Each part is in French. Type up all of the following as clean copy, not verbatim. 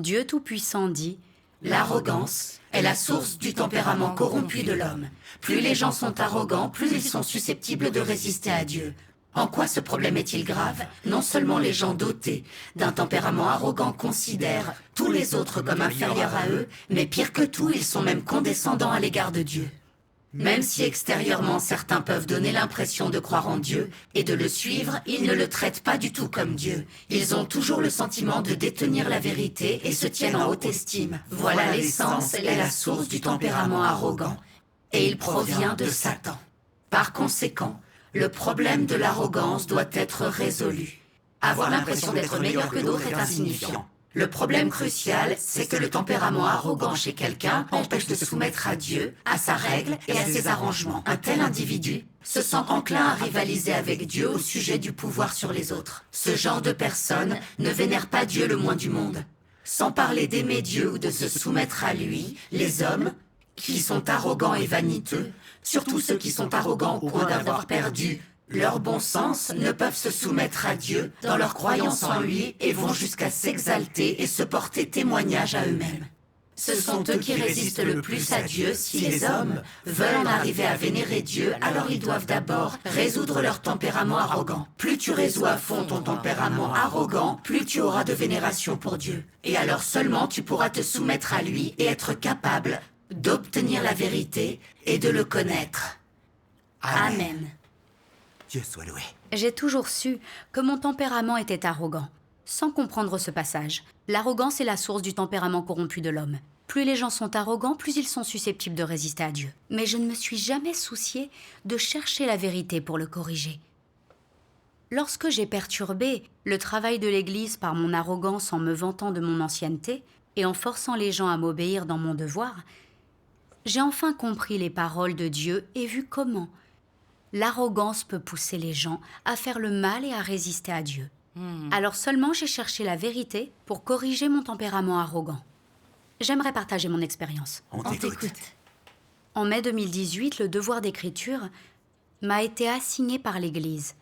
Dieu Tout-Puissant dit: L'arrogance est la source du tempérament corrompu de l'homme. Plus les gens sont arrogants, plus ils sont susceptibles de résister à Dieu. En quoi ce problème est-il grave? Non seulement les gens dotés d'un tempérament arrogant considèrent tous les autres comme inférieurs à eux, mais pire que tout, ils sont même condescendants à l'égard de Dieu. Même si extérieurement certains peuvent donner l'impression de croire en Dieu et de le suivre, ils ne le traitent pas du tout comme Dieu. Ils ont toujours le sentiment de détenir la vérité et se tiennent en haute estime. Voilà l'essence et la source du tempérament arrogant. Et il provient de Satan. Par conséquent, le problème de l'arrogance doit être résolu. Avoir l'impression d'être meilleur que d'autres est insignifiant. Le problème crucial, c'est que le tempérament arrogant chez quelqu'un empêche de se soumettre à Dieu, à sa règle et à ses arrangements. Un tel individu se sent enclin à rivaliser avec Dieu au sujet du pouvoir sur les autres. Ce genre de personne ne vénère pas Dieu le moins du monde. Sans parler d'aimer Dieu ou de se soumettre à lui, les hommes, qui sont arrogants et vaniteux, surtout ceux qui sont arrogants au point d'avoir perdu leur bon sens, ne peuvent se soumettre à Dieu dans leur croyance en lui et vont jusqu'à s'exalter et se porter témoignage à eux-mêmes. Ce sont eux qui résistent le plus à Dieu. Si les hommes veulent en arriver à vénérer Dieu, alors ils doivent d'abord résoudre leur tempérament arrogant. Plus tu résous à fond ton tempérament arrogant, plus tu auras de vénération pour Dieu. Et alors seulement tu pourras te soumettre à lui et être capable d'obtenir la vérité et de le connaître. Amen. Dieu soit loué. J'ai toujours su que mon tempérament était arrogant. Sans comprendre ce passage, l'arrogance est la source du tempérament corrompu de l'homme. Plus les gens sont arrogants, plus ils sont susceptibles de résister à Dieu. Mais je ne me suis jamais souciée de chercher la vérité pour le corriger. Lorsque j'ai perturbé le travail de l'Église par mon arrogance en me vantant de mon ancienneté et en forçant les gens à m'obéir dans mon devoir, j'ai enfin compris les paroles de Dieu et vu comment l'arrogance peut pousser les gens à faire le mal et à résister à Dieu. Alors seulement j'ai cherché la vérité pour corriger mon tempérament arrogant. J'aimerais partager mon expérience. On t'écoute. En mai 2018, le devoir d'écriture m'a été assigné par l'Église.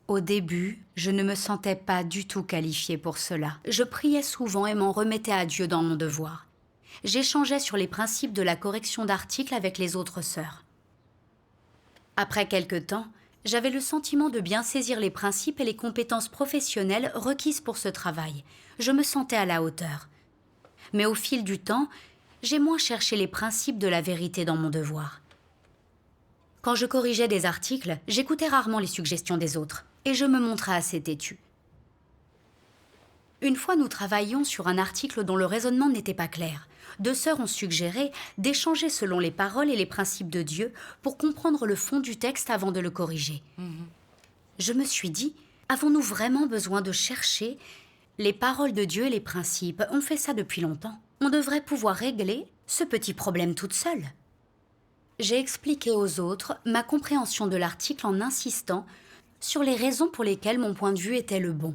Au début, je ne me sentais pas du tout qualifiée pour cela. Je priais souvent et m'en remettais à Dieu dans mon devoir. J'échangeais sur les principes de la correction d'articles avec les autres sœurs. Après quelque temps, j'avais le sentiment de bien saisir les principes et les compétences professionnelles requises pour ce travail. Je me sentais à la hauteur. Mais au fil du temps, j'ai moins cherché les principes de la vérité dans mon devoir. Quand je corrigeais des articles, j'écoutais rarement les suggestions des autres et je me montrais assez têtue. Une fois, nous travaillions sur un article dont le raisonnement n'était pas clair. Deux sœurs ont suggéré d'échanger selon les paroles et les principes de Dieu pour comprendre le fond du texte avant de le corriger. Je me suis dit, avons-nous vraiment besoin de chercher les paroles de Dieu et les principes? On fait ça depuis longtemps. On devrait pouvoir régler ce petit problème toute seule. J'ai expliqué aux autres ma compréhension de l'article en insistant sur les raisons pour lesquelles mon point de vue était le bon.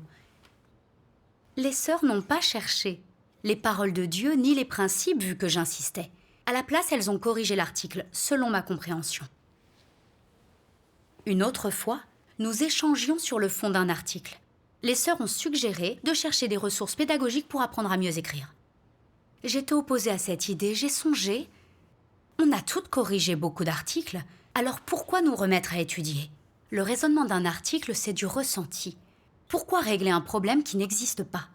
Les sœurs n'ont pas cherché les paroles de Dieu ni les principes vu que j'insistais. À la place, elles ont corrigé l'article selon ma compréhension. Une autre fois, nous échangions sur le fond d'un article. Les sœurs ont suggéré de chercher des ressources pédagogiques pour apprendre à mieux écrire. J'étais opposée à cette idée, j'ai songé. On a toutes corrigé beaucoup d'articles, alors pourquoi nous remettre à étudier? Le raisonnement d'un article, c'est du ressenti. Pourquoi régler un problème qui n'existe pas?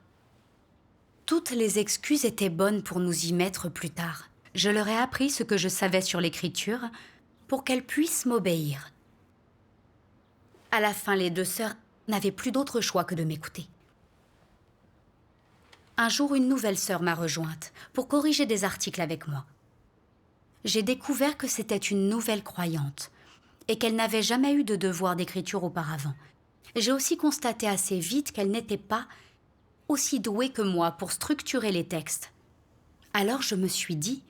Toutes les excuses étaient bonnes pour nous y mettre plus tard. Je leur ai appris ce que je savais sur l'écriture pour qu'elles puissent m'obéir. À la fin, les deux sœurs n'avaient plus d'autre choix que de m'écouter. Un jour, une nouvelle sœur m'a rejointe pour corriger des articles avec moi. J'ai découvert que c'était une nouvelle croyante et qu'elle n'avait jamais eu de devoir d'écriture auparavant. J'ai aussi constaté assez vite qu'elle n'était pas aussi douée que moi pour structurer les textes. Alors je me suis dit,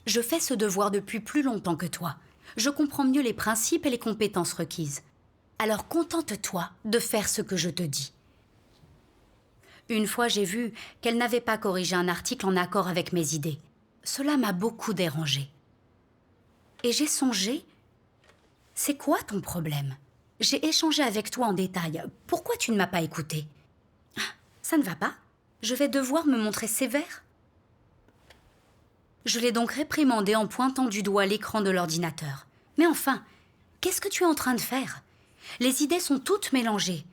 je fais ce devoir depuis plus longtemps que toi. Je comprends mieux les principes et les compétences requises. Alors contente-toi de faire ce que je te dis. Une fois, j'ai vu qu'elle n'avait pas corrigé un article en accord avec mes idées. Cela m'a beaucoup dérangée. Et j'ai songé, c'est quoi ton problème? J'ai échangé avec toi en détail. Pourquoi tu ne m'as pas écoutée? Ça ne va pas? Je vais devoir me montrer sévère? Je l'ai donc réprimandé en pointant du doigt l'écran de l'ordinateur. Mais enfin, qu'est-ce que tu es en train de faire? Les idées sont toutes mélangées.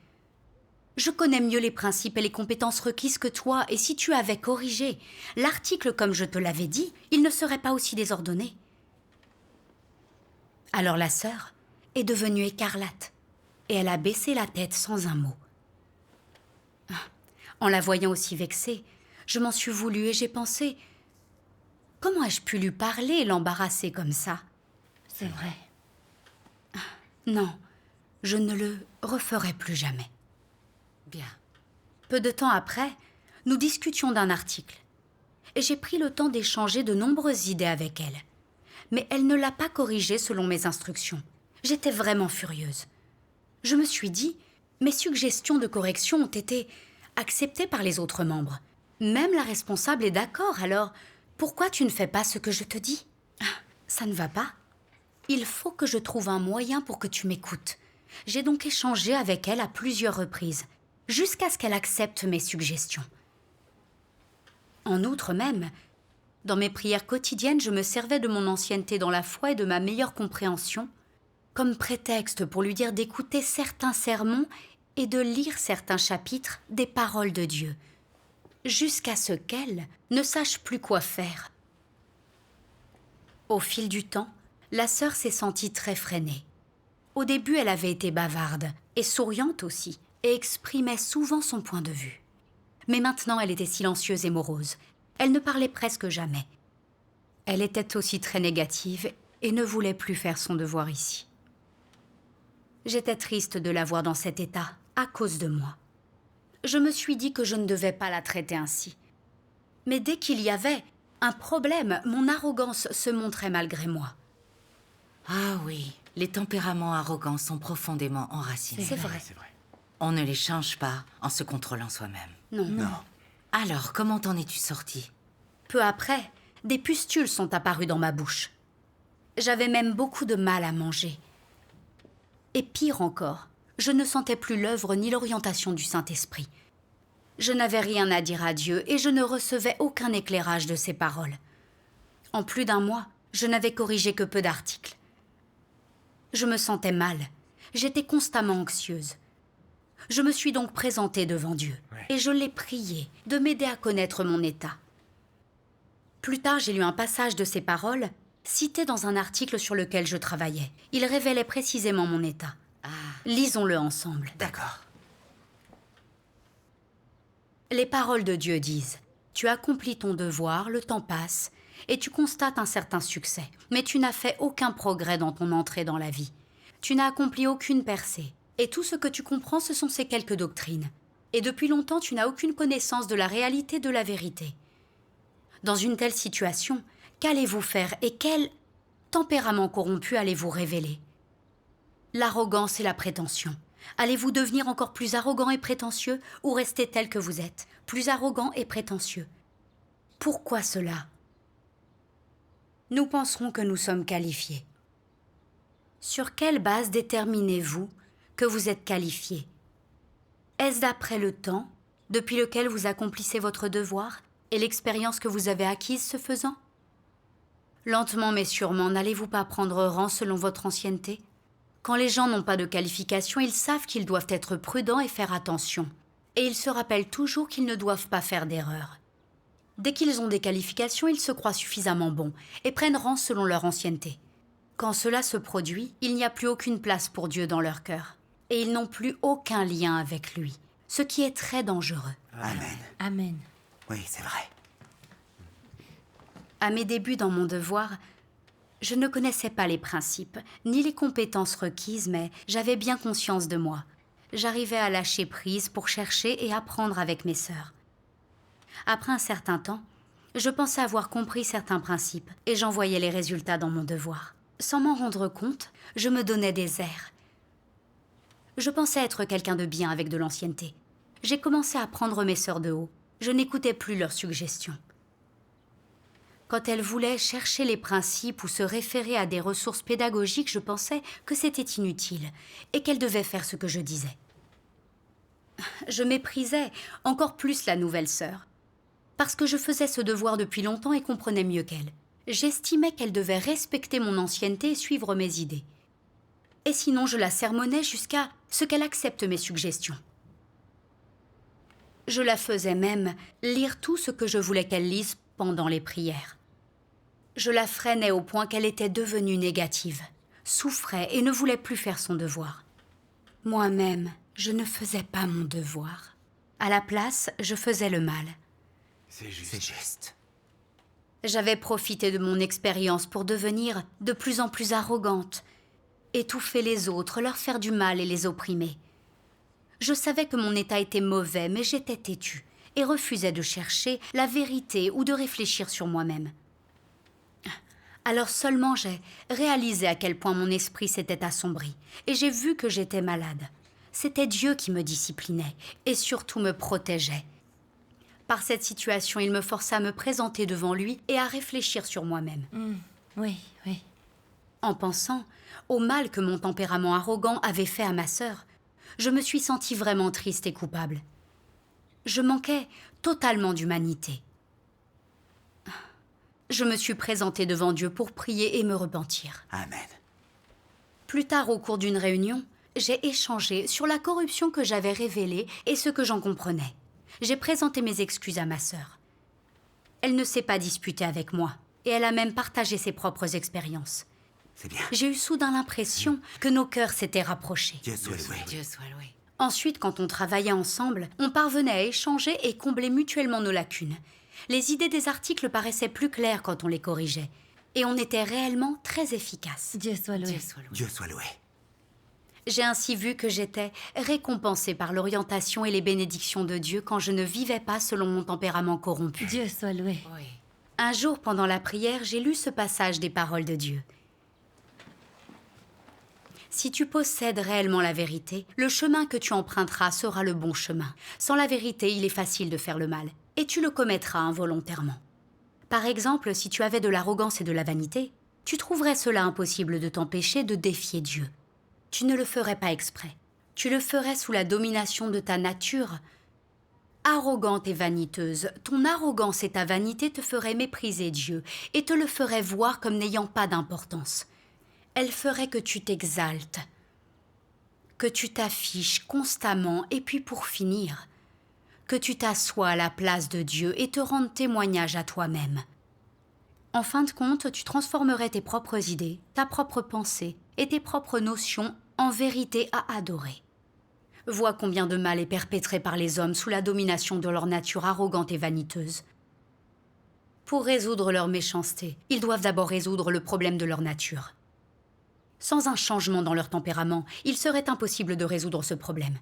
Je connais mieux les principes et les compétences requises que toi, et si tu avais corrigé l'article comme je te l'avais dit, il ne serait pas aussi désordonné. Alors la sœur est devenue écarlate, et elle a baissé la tête sans un mot. En la voyant aussi vexée, je m'en suis voulu et j'ai pensé... Comment ai-je pu lui parler et l'embarrasser comme ça? C'est vrai. Non, je ne le referai plus jamais. Bien. Peu de temps après, nous discutions d'un article. Et j'ai pris le temps d'échanger de nombreuses idées avec elle. Mais elle ne l'a pas corrigé selon mes instructions. J'étais vraiment furieuse. Je me suis dit, mes suggestions de correction ont été acceptées par les autres membres. Même la responsable est d'accord, alors pourquoi tu ne fais pas ce que je te dis? Ça ne va pas. Il faut que je trouve un moyen pour que tu m'écoutes. J'ai donc échangé avec elle à plusieurs reprises, jusqu'à ce qu'elle accepte mes suggestions. En outre même, dans mes prières quotidiennes, je me servais de mon ancienneté dans la foi et de ma meilleure compréhension comme prétexte pour lui dire d'écouter certains sermons et de lire certains chapitres des paroles de Dieu, jusqu'à ce qu'elle ne sache plus quoi faire. Au fil du temps, la sœur s'est sentie très freinée. Au début, elle avait été bavarde et souriante aussi, et exprimait souvent son point de vue. Mais maintenant, elle était silencieuse et morose. Elle ne parlait presque jamais. Elle était aussi très négative et ne voulait plus faire son devoir ici. J'étais triste de la voir dans cet état, à cause de moi. Je me suis dit que je ne devais pas la traiter ainsi. Mais dès qu'il y avait un problème, mon arrogance se montrait malgré moi. Ah oui, les tempéraments arrogants sont profondément enracinés. C'est vrai. C'est vrai. On ne les change pas en se contrôlant soi-même. Non. Alors, comment t'en es-tu sortie? Peu après, des pustules sont apparues dans ma bouche. J'avais même beaucoup de mal à manger. Et pire encore, je ne sentais plus l'œuvre ni l'orientation du Saint-Esprit. Je n'avais rien à dire à Dieu et je ne recevais aucun éclairage de ses paroles. En plus d'1 mois, je n'avais corrigé que peu d'articles. Je me sentais mal. J'étais constamment anxieuse. Je me suis donc présentée devant Dieu et je l'ai prié de m'aider à connaître mon état. Plus tard, j'ai lu un passage de ces paroles cité dans un article sur lequel je travaillais. Il révélait précisément mon état. Lisons-le ensemble. D'accord. Les paroles de Dieu disent « Tu accomplis ton devoir, le temps passe, et tu constates un certain succès. Mais tu n'as fait aucun progrès dans ton entrée dans la vie. Tu n'as accompli aucune percée. Et tout ce que tu comprends, ce sont ces quelques doctrines. Et depuis longtemps, tu n'as aucune connaissance de la réalité de la vérité. Dans une telle situation, qu'allez-vous faire et quel tempérament corrompu allez-vous révéler? L'arrogance et la prétention. Allez-vous devenir encore plus arrogant et prétentieux ou rester tel que vous êtes, plus arrogant et prétentieux? Pourquoi cela? Nous penserons que nous sommes qualifiés. Sur quelle base déterminez-vous que vous êtes qualifié? Est-ce d'après le temps, depuis lequel vous accomplissez votre devoir, et l'expérience que vous avez acquise ce faisant? Lentement mais sûrement, n'allez-vous pas prendre rang selon votre ancienneté? Quand les gens n'ont pas de qualification, ils savent qu'ils doivent être prudents et faire attention. Et ils se rappellent toujours qu'ils ne doivent pas faire d'erreur. Dès qu'ils ont des qualifications, ils se croient suffisamment bons et prennent rang selon leur ancienneté. Quand cela se produit, il n'y a plus aucune place pour Dieu dans leur cœur. Et ils n'ont plus aucun lien avec lui, ce qui est très dangereux. Amen. Amen. Oui, c'est vrai. À mes débuts dans mon devoir, je ne connaissais pas les principes, ni les compétences requises, mais j'avais bien conscience de moi. J'arrivais à lâcher prise pour chercher et apprendre avec mes sœurs. Après un certain temps, je pensais avoir compris certains principes et j'en voyais les résultats dans mon devoir. Sans m'en rendre compte, je me donnais des airs. Je pensais être quelqu'un de bien avec de l'ancienneté. J'ai commencé à prendre mes sœurs de haut. Je n'écoutais plus leurs suggestions. Quand elles voulaient chercher les principes ou se référer à des ressources pédagogiques, je pensais que c'était inutile et qu'elles devaient faire ce que je disais. Je méprisais encore plus la nouvelle sœur. Parce que je faisais ce devoir depuis longtemps et comprenais mieux qu'elle. J'estimais qu'elle devait respecter mon ancienneté et suivre mes idées. Et sinon, je la sermonnais jusqu'à ce qu'elle accepte mes suggestions. Je la faisais même lire tout ce que je voulais qu'elle lise pendant les prières. Je la freinais au point qu'elle était devenue négative, souffrait et ne voulait plus faire son devoir. Moi-même, je ne faisais pas mon devoir. À la place, je faisais le mal. C'est juste. J'avais profité de mon expérience pour devenir de plus en plus arrogante, étouffer les autres, leur faire du mal et les opprimer. Je savais que mon état était mauvais, mais j'étais têtue et refusais de chercher la vérité ou de réfléchir sur moi-même. Alors seulement j'ai réalisé à quel point mon esprit s'était assombri et j'ai vu que j'étais malade. C'était Dieu qui me disciplinait et surtout me protégeait. Par cette situation, il me força à me présenter devant lui et à réfléchir sur moi-même. Oui. En pensant au mal que mon tempérament arrogant avait fait à ma sœur, je me suis sentie vraiment triste et coupable. Je manquais totalement d'humanité. Je me suis présentée devant Dieu pour prier et me repentir. Amen. Plus tard, au cours d'une réunion, j'ai échangé sur la corruption que j'avais révélée et ce que j'en comprenais. J'ai présenté mes excuses à ma sœur. Elle ne s'est pas disputée avec moi et elle a même partagé ses propres expériences. C'est bien. J'ai eu soudain l'impression que nos cœurs s'étaient rapprochés. Dieu soit loué. Dieu soit loué. Ensuite, quand on travaillait ensemble, on parvenait à échanger et combler mutuellement nos lacunes. Les idées des articles paraissaient plus claires quand on les corrigeait. Et on était réellement très efficace. Dieu soit loué. Dieu soit loué. J'ai ainsi vu que j'étais récompensée par l'orientation et les bénédictions de Dieu quand je ne vivais pas selon mon tempérament corrompu. Dieu soit loué. Oui. Un jour, pendant la prière, j'ai lu ce passage des paroles de Dieu. Si tu possèdes réellement la vérité, le chemin que tu emprunteras sera le bon chemin. Sans la vérité, il est facile de faire le mal, et tu le commettras involontairement. Par exemple, si tu avais de l'arrogance et de la vanité, tu trouverais cela impossible de t'empêcher de défier Dieu. Tu ne le ferais pas exprès. Tu le ferais sous la domination de ta nature. Arrogante et vaniteuse, ton arrogance et ta vanité te feraient mépriser Dieu et te le feraient voir comme n'ayant pas d'importance. Elle ferait que tu t'exaltes, que tu t'affiches constamment et puis pour finir, que tu t'assoies à la place de Dieu et te rendes témoignage à toi-même. En fin de compte, tu transformerais tes propres idées, ta propre pensée et tes propres notions en vérité à adorer. Vois combien de mal est perpétré par les hommes sous la domination de leur nature arrogante et vaniteuse. Pour résoudre leur méchanceté, ils doivent d'abord résoudre le problème de leur nature. Sans un changement dans leur tempérament, il serait impossible de résoudre ce problème.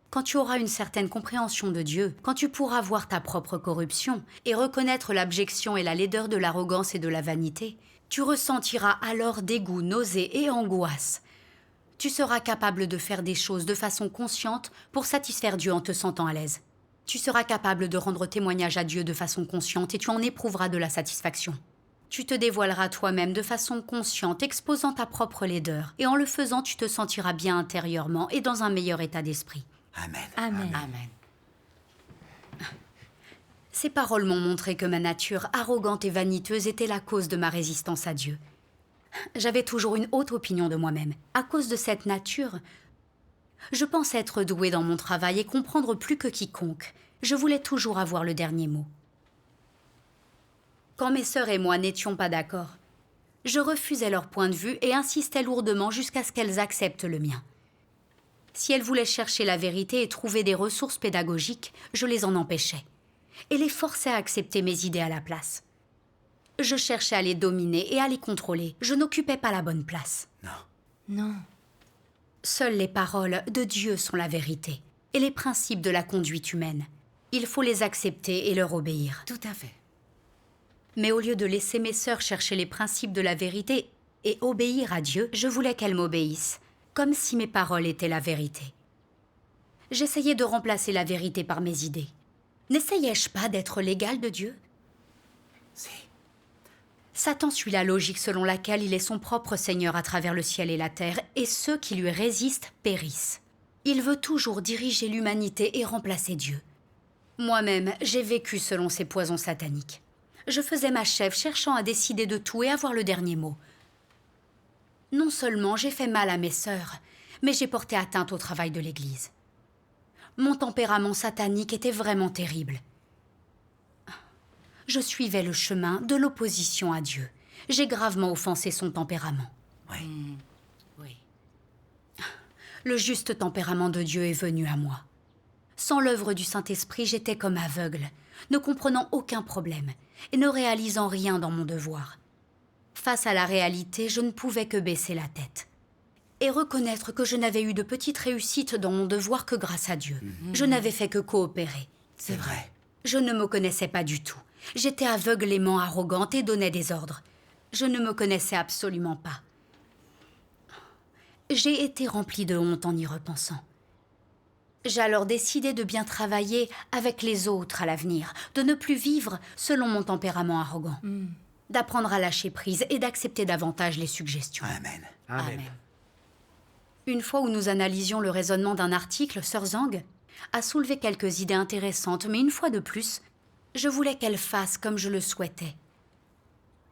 Quand tu auras une certaine compréhension de Dieu, quand tu pourras voir ta propre corruption et reconnaître l'abjection et la laideur de l'arrogance et de la vanité, tu ressentiras alors dégoût, nausée et angoisse. Tu seras capable de faire des choses de façon consciente pour satisfaire Dieu en te sentant à l'aise. Tu seras capable de rendre témoignage à Dieu de façon consciente et tu en éprouveras de la satisfaction. Tu te dévoileras toi-même de façon consciente, exposant ta propre laideur. Et en le faisant, tu te sentiras bien intérieurement et dans un meilleur état d'esprit. Amen. Amen. Amen. Ces paroles m'ont montré que ma nature arrogante et vaniteuse était la cause de ma résistance à Dieu. J'avais toujours une haute opinion de moi-même. À cause de cette nature, je pensais être douée dans mon travail et comprendre plus que quiconque. Je voulais toujours avoir le dernier mot. Quand mes sœurs et moi n'étions pas d'accord, je refusais leur point de vue et insistais lourdement jusqu'à ce qu'elles acceptent le mien. Si elles voulaient chercher la vérité et trouver des ressources pédagogiques, je les en empêchais et les forçais à accepter mes idées à la place. Je cherchais à les dominer et à les contrôler. Je n'occupais pas la bonne place. Non. Seules les paroles de Dieu sont la vérité et les principes de la conduite humaine. Il faut les accepter et leur obéir. Tout à fait. Mais au lieu de laisser mes sœurs chercher les principes de la vérité et obéir à Dieu, je voulais qu'elles m'obéissent, comme si mes paroles étaient la vérité. J'essayais de remplacer la vérité par mes idées. N'essayais-je pas d'être l'égal de Dieu ? Si. Satan suit la logique selon laquelle il est son propre Seigneur à travers le ciel et la terre, et ceux qui lui résistent périssent. Il veut toujours diriger l'humanité et remplacer Dieu. Moi-même, j'ai vécu selon ces poisons sataniques. Je faisais ma chef cherchant à décider de tout et avoir le dernier mot. Non seulement j'ai fait mal à mes sœurs, mais j'ai porté atteinte au travail de l'Église. Mon tempérament satanique était vraiment terrible. Je suivais le chemin de l'opposition à Dieu. J'ai gravement offensé son tempérament. Oui. Oui. Le juste tempérament de Dieu est venu à moi. Sans l'œuvre du Saint-Esprit, j'étais comme aveugle, ne comprenant aucun problème et ne réalisant rien dans mon devoir. Face à la réalité, je ne pouvais que baisser la tête et reconnaître que je n'avais eu de petite réussite dans mon devoir que grâce à Dieu. Je n'avais fait que coopérer. C'est vrai. Je ne me connaissais pas du tout. J'étais aveuglément arrogante et donnais des ordres. Je ne me connaissais absolument pas. J'ai été remplie de honte en y repensant. J'ai alors décidé de bien travailler avec les autres à l'avenir, de ne plus vivre selon mon tempérament arrogant, d'apprendre à lâcher prise et d'accepter davantage les suggestions. Amen. Amen. Une fois où nous analysions le raisonnement d'un article, Sœur Zhang a soulevé quelques idées intéressantes, mais une fois de plus, je voulais qu'elle fasse comme je le souhaitais.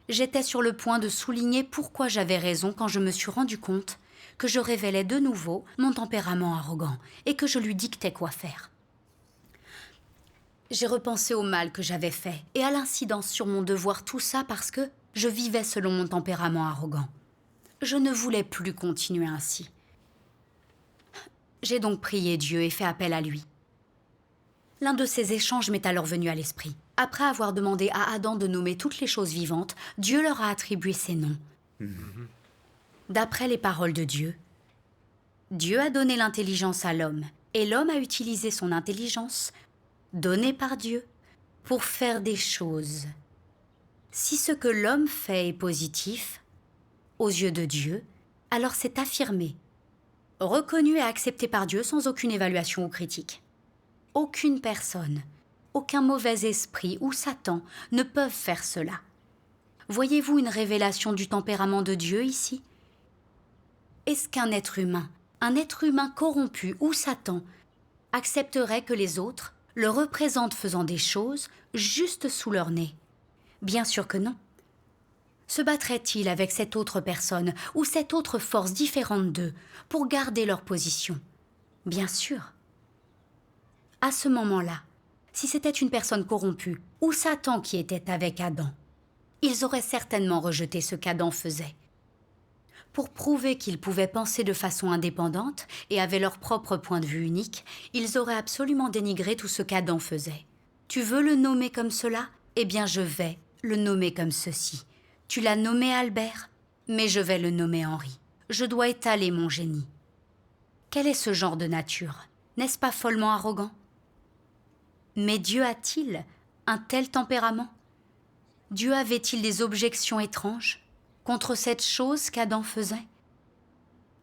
J'étais sur le point de souligner pourquoi j'avais raison quand je me suis rendu compte que je révélais de nouveau mon tempérament arrogant et que je lui dictais quoi faire. J'ai repensé au mal que j'avais fait et à l'incidence sur mon devoir, tout ça parce que je vivais selon mon tempérament arrogant. Je ne voulais plus continuer ainsi. J'ai donc prié Dieu et fait appel à lui. L'un de ces échanges m'est alors venu à l'esprit. Après avoir demandé à Adam de nommer toutes les choses vivantes, Dieu leur a attribué ces noms. D'après les paroles de Dieu, Dieu a donné l'intelligence à l'homme, et l'homme a utilisé son intelligence, donnée par Dieu, pour faire des choses. Si ce que l'homme fait est positif, aux yeux de Dieu, alors c'est affirmé, reconnu et accepté par Dieu sans aucune évaluation ou critique. Aucune personne, aucun mauvais esprit ou Satan ne peuvent faire cela. Voyez-vous une révélation du tempérament de Dieu ici ? Est-ce qu'un être humain corrompu ou Satan, accepterait que les autres le représentent faisant des choses juste sous leur nez ? Bien sûr que non. Se battraient-ils avec cette autre personne ou cette autre force différente d'eux pour garder leur position ? Bien sûr. À ce moment-là, si c'était une personne corrompue ou Satan qui était avec Adam, ils auraient certainement rejeté ce qu'Adam faisait. Pour prouver qu'ils pouvaient penser de façon indépendante et avaient leur propre point de vue unique, ils auraient absolument dénigré tout ce qu'Adam faisait. Tu veux le nommer comme cela ? Eh bien, je vais le nommer comme ceci. Tu l'as nommé Albert, mais je vais le nommer Henri. Je dois étaler mon génie. Quel est ce genre de nature ? N'est-ce pas follement arrogant ? Mais Dieu a-t-il un tel tempérament ? Dieu avait-il des objections étranges contre cette chose qu'Adam faisait ?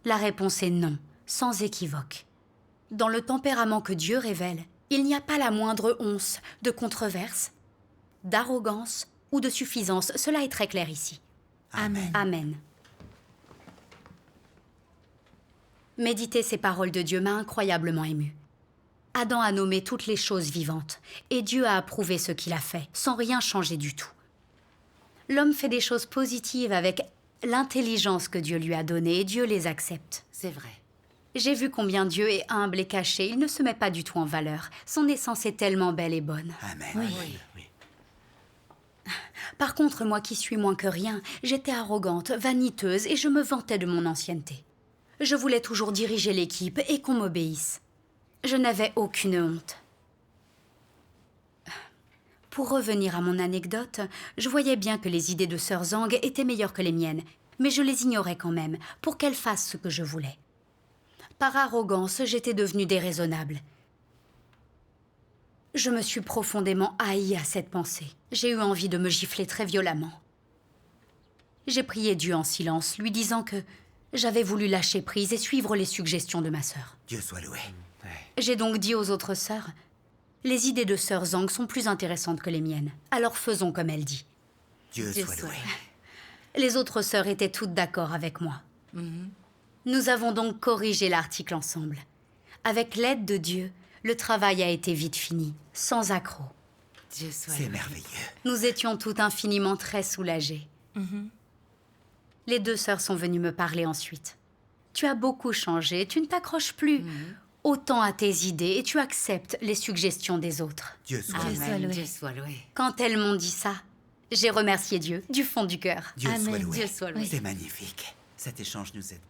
La réponse est non, sans équivoque. Dans le tempérament que Dieu révèle, il n'y a pas la moindre once de controverse, d'arrogance ou de suffisance. Cela est très clair ici. Amen. Amen. Méditer ces paroles de Dieu m'a incroyablement émue. Adam a nommé toutes les choses vivantes, et Dieu a approuvé ce qu'il a fait, sans rien changer du tout. L'homme fait des choses positives avec l'intelligence que Dieu lui a donnée, et Dieu les accepte. C'est vrai. J'ai vu combien Dieu est humble et caché, il ne se met pas du tout en valeur. Son essence est tellement belle et bonne. Amen. Oui. Par contre, moi qui suis moins que rien, j'étais arrogante, vaniteuse, et je me vantais de mon ancienneté. Je voulais toujours diriger l'équipe et qu'on m'obéisse. Je n'avais aucune honte. Pour revenir à mon anecdote, je voyais bien que les idées de Sœur Zhang étaient meilleures que les miennes, mais je les ignorais quand même, pour qu'elle fasse ce que je voulais. Par arrogance, j'étais devenue déraisonnable. Je me suis profondément haïe à cette pensée. J'ai eu envie de me gifler très violemment. J'ai prié Dieu en silence, lui disant que j'avais voulu lâcher prise et suivre les suggestions de ma sœur. Dieu soit loué. J'ai donc dit aux autres sœurs, « Les idées de Sœur Zhang sont plus intéressantes que les miennes, alors faisons comme elle dit. » Dieu soit loué. Les autres sœurs étaient toutes d'accord avec moi. Nous avons donc corrigé l'article ensemble. Avec l'aide de Dieu, le travail a été vite fini, sans accroc. Dieu soit C'est loué. merveilleux. Nous étions toutes infiniment très soulagées. Les 2 sœurs sont venues me parler ensuite. Tu as beaucoup changé, tu ne t'accroches plus autant à tes idées et tu acceptes les suggestions des autres. Dieu soit Amen. loué. soit loué. Dieu soit loué. Quand elles m'ont dit ça, j'ai remercié Dieu du fond du cœur. Dieu soit Amen. loué. Dieu soit loué. C'est magnifique. Cet échange nous aide